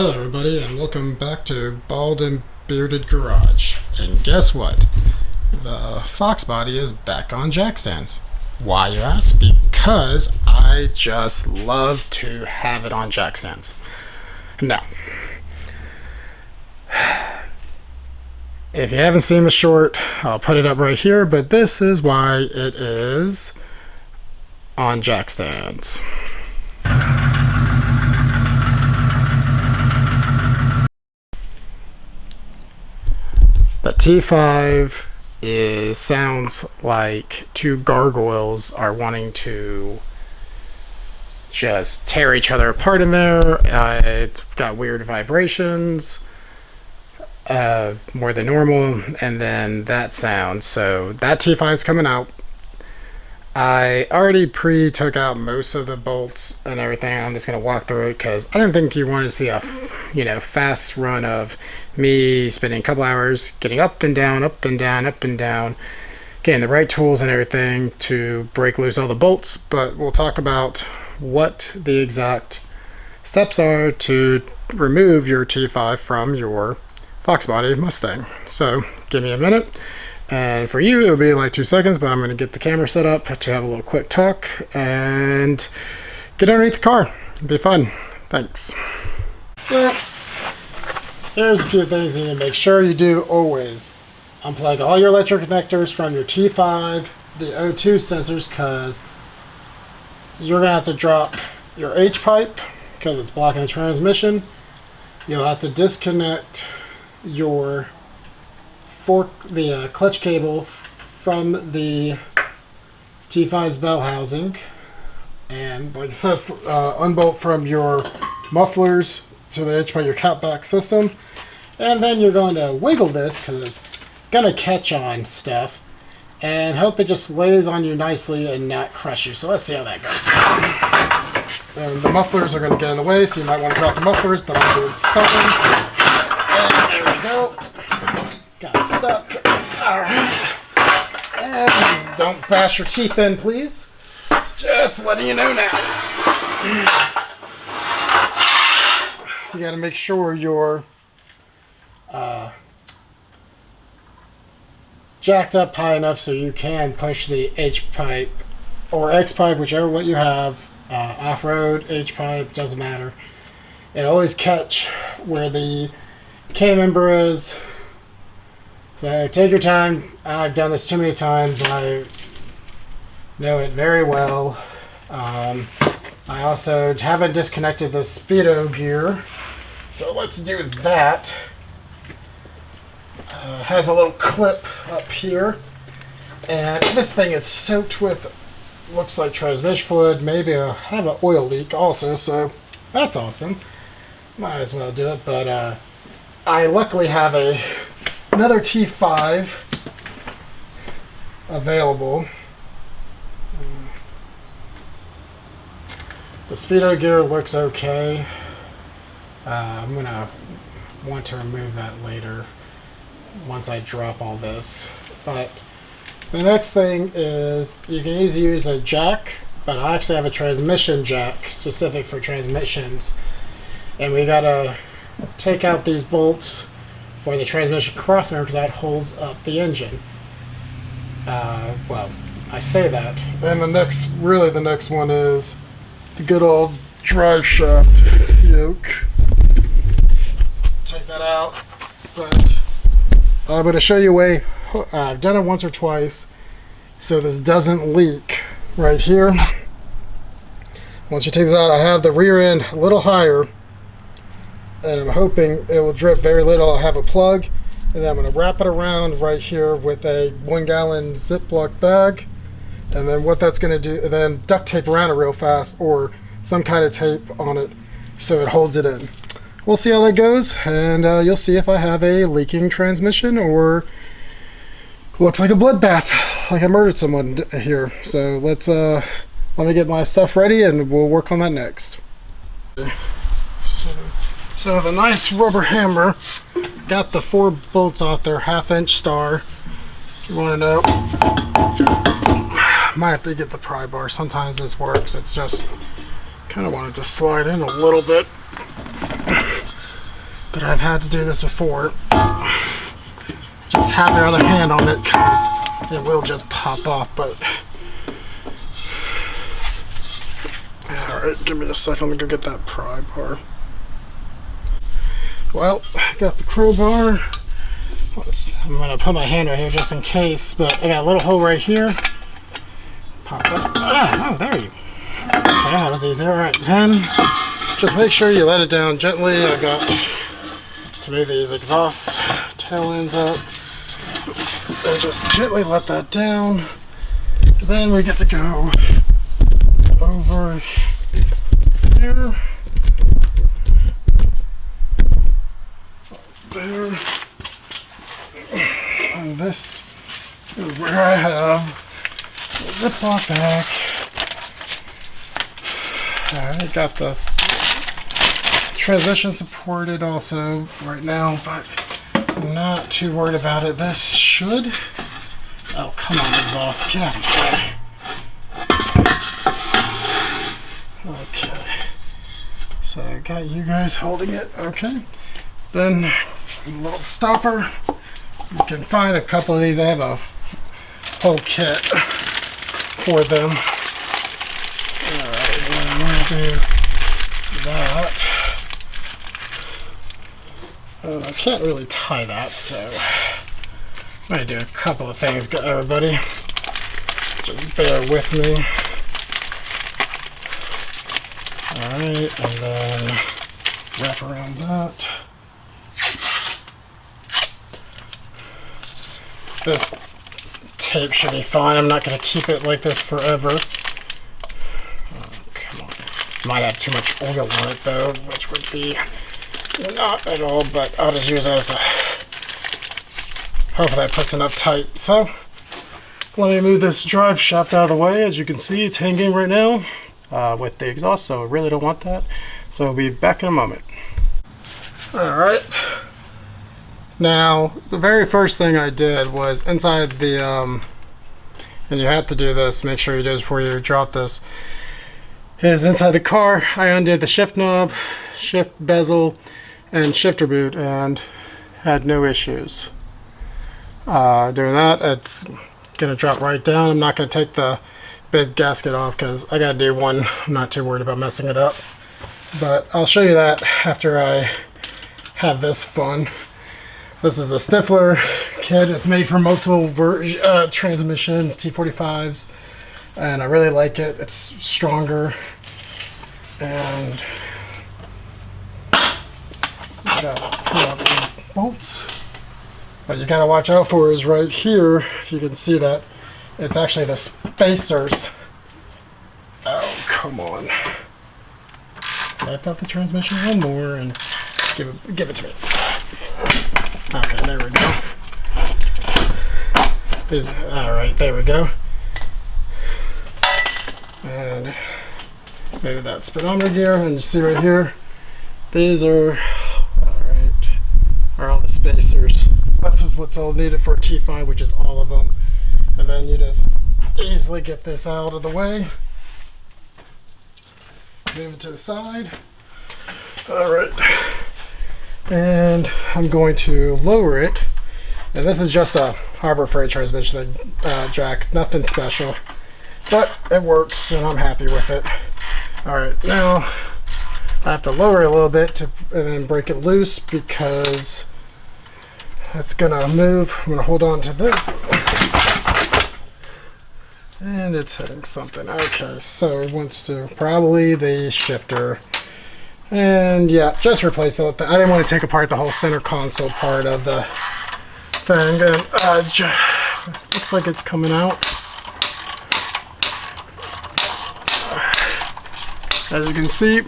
Hello everybody and welcome back to Bald and Bearded Garage. And guess what? The Fox Body is back on jack stands. Why, you ask? Because I just love to have it on jack stands. Now, if you haven't seen the short, I'll put it up right here, but this is why it is on jack stands. The T5 sounds like two gargoyles are wanting to just tear each other apart in there. It's got weird vibrations, more than normal, and then that sound. So that T5 is coming out. I already took out most of the bolts and everything. I'm just going to walk through it because I didn't think you wanted to see a fast run of me spending a couple hours getting up and down, up and down, up and down, getting the right tools and everything to break loose all the bolts. But we'll talk about what the exact steps are to remove your T5 from your Fox Body Mustang. So give me a minute. And for you, it'll be like 2 seconds, but I'm going to get the camera set up to have a little quick talk and get underneath the car. It'll be fun. Thanks. So, here's a few things you need to make sure you do always. Unplug all your electric connectors from your T5, the O2 sensors, because you're going to have to drop your H pipe because it's blocking the transmission. You'll have to disconnect your the clutch cable from the T5's bell housing, and like I said, unbolt from your mufflers to the edge by your catback system, and then you're going to wiggle this because it's gonna catch on stuff, and hope it just lays on you nicely and not crush you. So let's see how that goes. And the mufflers are going to get in the way, so you might want to drop the mufflers, but I'm being stubborn. And there we go. Got it stuck. Alright. And don't bash your teeth in, please. Just letting you know now. You got to make sure you're jacked up high enough so you can push the H pipe or X pipe, whichever one you have. Off-road, H pipe, doesn't matter. It always catch where the K member is. So take your time. I've done this too many times. I know it very well. I also haven't disconnected the speedo gear. So let's do that. Has a little clip up here. And this thing is soaked with, looks like transmission fluid. Maybe I have an oil leak also. So that's awesome. Might as well do it. But I luckily have another T5 available. The speedo gear looks okay. I'm gonna want to remove that later once I drop all this. But the next thing is you can easily use a jack, but I actually have a transmission jack specific for transmissions, and we gotta take out these bolts for the transmission crossmember because that holds up the engine. Well, I say that. And the next one is the good old drive shaft yoke. Take that out, but I'm going to show you a way. I've done it once or twice so this doesn't leak right here. Once you take this out, I have the rear end a little higher, and I'm hoping it will drip very little. I'll have a plug, and then I'm going to wrap it around right here with a 1 gallon Ziploc bag, and then what that's going to do, and then duct tape around it real fast, or some kind of tape on it so it holds it in. We'll see how that goes, and you'll see if I have a leaking transmission or looks like a bloodbath, like I murdered someone here. So let me get my stuff ready, and we'll work on that next. So the nice rubber hammer got the 4 bolts off their 1/2-inch star. If you want to know, might have to get the pry bar. Sometimes this works. It's just kind of wanted to slide in a little bit. but I've had to do this before. Just have your other hand on it because it will just pop off, but... Alright, give me a second, let me go get that pry bar. Well, I got the crowbar. I'm gonna put my hand right here just in case, but I got a little hole right here. Pop that. Ah, oh, there you go. Okay, that was easy. Alright, then just make sure you let it down gently. I got to move these exhaust tail ends up. And just gently let that down. Then we get to go over here. There. And this is where I have the Ziploc bag. Alright, got the transmission supported also right now, but I'm not too worried about it. This should... Oh, come on, exhaust. Get out of here. Okay. So I got you guys holding it. Okay. Then a little stopper. You can find a couple of these. They have a whole kit for them. Alright, I'm going to do that. I can't really tie that, so I'm going to do a couple of things, everybody. Just bear with me. Alright, and then wrap around that. This tape should be fine. I'm not going to keep it like this forever. Oh, come on. Might have too much oil on it though, which would be not at all, but I'll just use it as a... Hopefully that puts enough tight. So, let me move this drive shaft out of the way. As you can see, it's hanging right now with the exhaust, so I really don't want that. So I'll be back in a moment. Alright. Now, the very first thing I did was inside the, and you have to do this, make sure you do this before you drop this, is inside the car, I undid the shift knob, shift bezel, and shifter boot, and had no issues. Doing that, it's going to drop right down. I'm not going to take the big gasket off because I got to do one. I'm not too worried about messing it up. But I'll show you that after I have this fun. This is the Stifler kit. It's made for multiple transmissions, T45s, and I really like it. It's stronger, and I gotta pull out these bolts. What you gotta watch out for is right here, if you can see that, it's actually the spacers. Oh, come on. Lift out the transmission one more and give it to me. Okay, there we go. Alright, there we go. And maybe that speedometer gear, and you see right here, these are all the spacers. This is what's all needed for a T5, which is all of them. And then you just easily get this out of the way. Move it to the side. Alright. And I'm going to lower it. And this is just a Harbor Freight transmission jack, nothing special. But it works and I'm happy with it. Alright, now I have to lower it a little bit and then break it loose because it's gonna move. I'm gonna hold on to this. And it's hitting something. Okay, so it wants to probably the shifter. And yeah, just replace it. I didn't want to take apart the whole center console part of the thing. And looks like it's coming out. As you can see,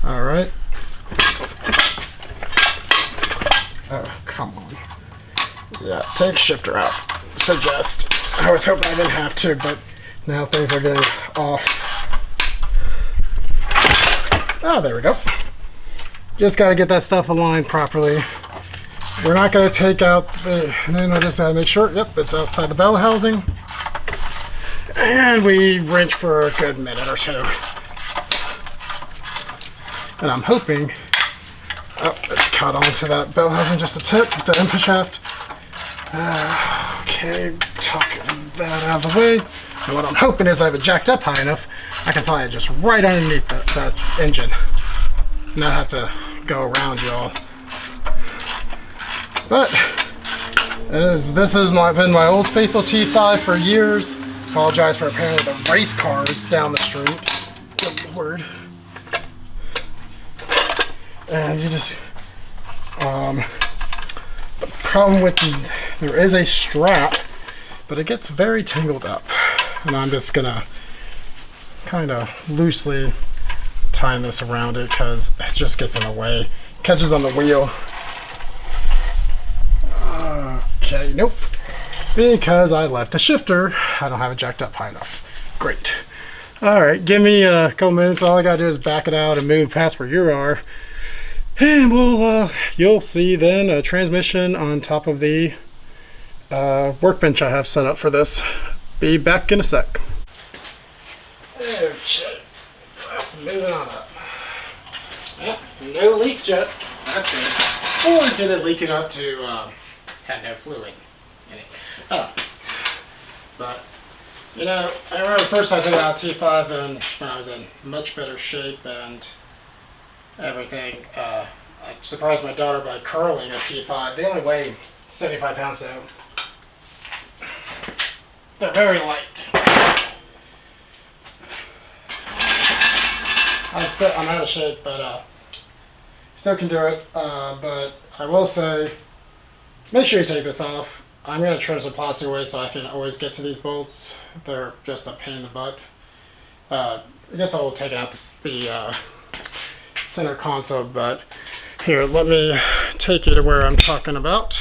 all right. Oh, come on. Yeah, take shifter out. Suggest. I was hoping I didn't have to, but now things are getting off. Oh, there we go. Just got to get that stuff aligned properly. We're not going to take out the, and then I just got to make sure, yep, it's outside the bell housing. And we wrench for a good minute or so. And I'm hoping, oh, it's caught onto that bell housing just a tip, the input shaft. Okay, tuck that out of the way. And what I'm hoping is I have it jacked up high enough, I can slide it just right underneath that engine. Not have to go around y'all. But this has been my old faithful T5 for years. Apologize for apparently the race cars down the street. Good Lord. And you just, the problem with there is a strap, but it gets very tangled up. And I'm just gonna kind of loosely tie this around it because it just gets in the way. Catches on the wheel. Okay, nope. Because I left the shifter, I don't have it jacked up high enough. Great. All right, give me a couple minutes. All I gotta do is back it out and move past where you are. And you'll see then a transmission on top of the workbench I have set up for this. Be back in a sec. Okay, let's move on up. Yep, no leaks yet. That's good. Or did it leak enough to have no fluid in it? I don't know. But, you know, I remember first I took it out T5 and when I was in much better shape and everything. I surprised my daughter by curling a T5. They only weigh 75 pounds though. They're very light. I'm out of shape, but still can do it. But I will say, make sure you take this off. I'm going to trim some plastic away so I can always get to these bolts. They're just a pain in the butt. It gets all taken out the center console, but here, let me take you to where I'm talking about.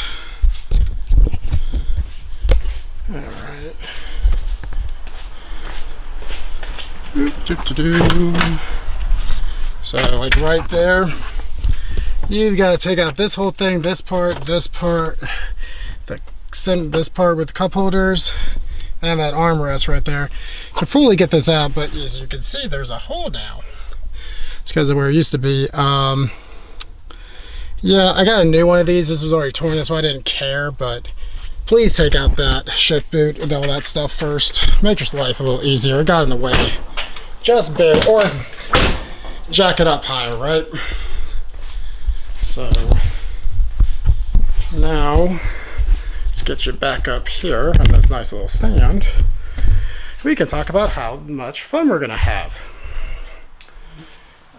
All right. So, like right there, you've got to take out this whole thing, this part, this part with the cup holders, and that armrest right there to fully get this out. But as you can see, there's a hole now. It's because of where it used to be. Yeah, I got a new one of these. This was already torn, that's why I didn't care. But please take out that shift boot and all that stuff first. Make your life a little easier. It got in the way. Just bit, or jack it up higher, right? So now let's get you back up here on this nice little stand. We can talk about how much fun we're gonna have.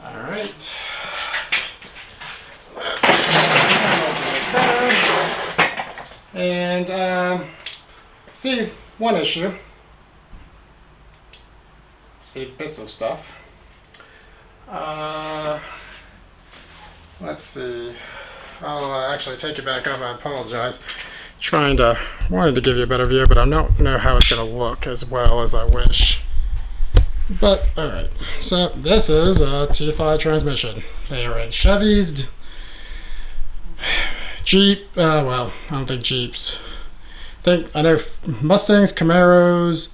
All right. Let's get this right there. And see one issue. See bits of stuff. Let's see. I'll actually take you back up. I apologize. Wanted to give you a better view, but I don't know how it's going to look as well as I wish. But all right. So this is a T5 transmission. They are in Chevys, Jeep. Well, I don't think Jeeps. I know Mustangs, Camaros,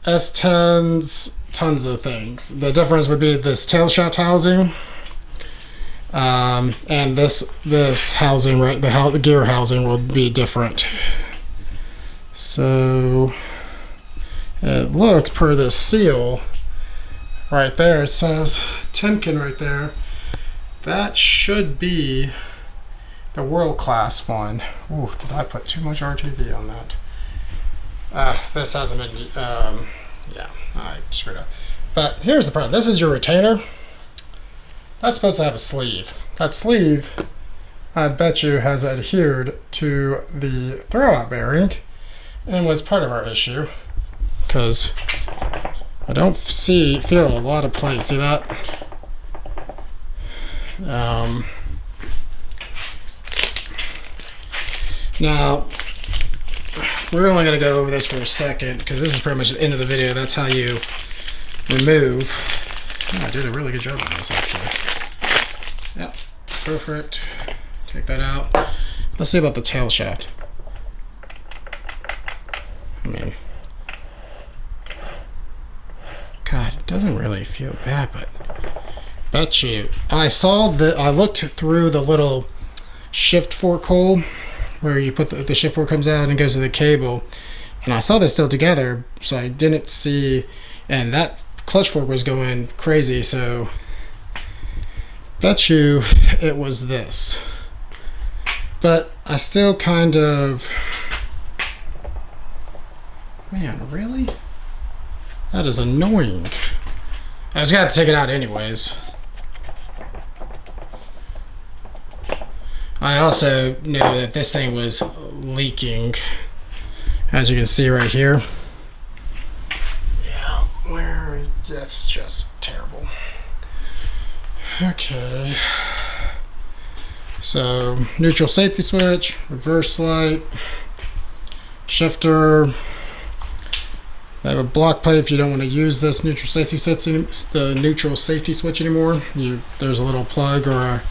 S10s, tons of things. The difference would be this tail shaft housing, and this housing, right? The gear housing will be different. So it looks per this seal right there. It says Timken right there. That should be the world class one. Ooh, did I put too much RTV on that? This hasn't been. Yeah, I screwed up. But here's the problem. This is your retainer. That's supposed to have a sleeve. That sleeve, I bet you, has adhered to the throwout bearing and was part of our issue. Because I don't feel a lot of play. See that? Now, we're only going to go over this for a second because this is pretty much the end of the video. That's how you remove. Oh, I did a really good job on this, actually. Yep, perfect. Take that out. Let's see about the tail shaft. I mean, God, it doesn't really feel bad, but Bet you. I looked through the little shift fork hole where you put the shift fork comes out and goes to the cable, and I saw this still together, so I didn't see, and that clutch fork was going crazy, so bet you it was this. But I still kind of, man, really? That is annoying. I was gonna have to take it out anyways. I also knew that this thing was leaking, as you can see right here. Yeah, that's just terrible. Okay. So, neutral safety switch, reverse light, shifter. I have a block plate if you don't want to use this neutral safety switch anymore. There's a little plug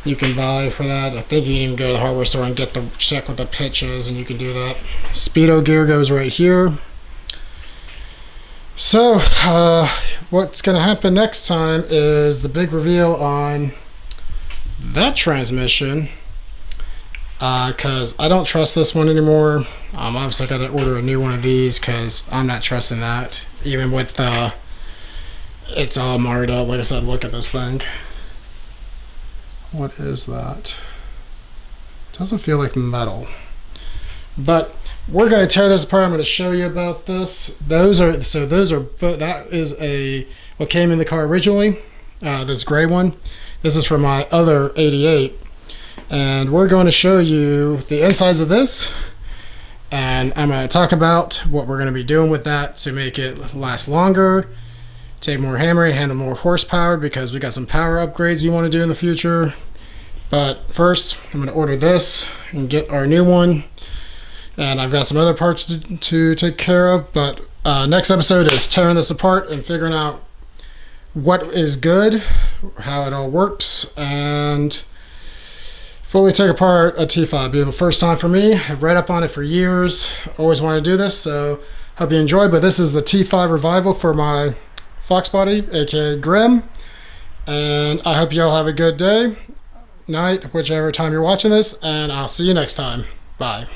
you can buy for that. I think you can even go to the hardware store and check what the pitch is, and you can do that. Speedo gear goes right here. So what's going to happen next time is the big reveal on that transmission, because I don't trust this one anymore. Obviously I got to order a new one of these because I'm not trusting that, even with it's all marred up. Like I said, look at this thing. What is that? Doesn't feel like metal. But we're going to tear this apart. I'm going to show you about this. That is what came in the car originally. This gray one. This is from my other 88. And we're going to show you the insides of this. And I'm going to talk about what we're going to be doing with that to make it last longer, take more hammering, handle more horsepower, because we got some power upgrades you want to do in the future. But first, I'm going to order this and get our new one. And I've got some other parts to take care of. But next episode is tearing this apart and figuring out what is good, how it all works, and fully take apart a T5. Being the first time for me. I've read up on it for years. Always wanted to do this, so hope you enjoy. But this is the T5 revival for my Fox Body, aka Grim. And I hope you all have a good day, night, whichever time you're watching this, and I'll see you next time. Bye.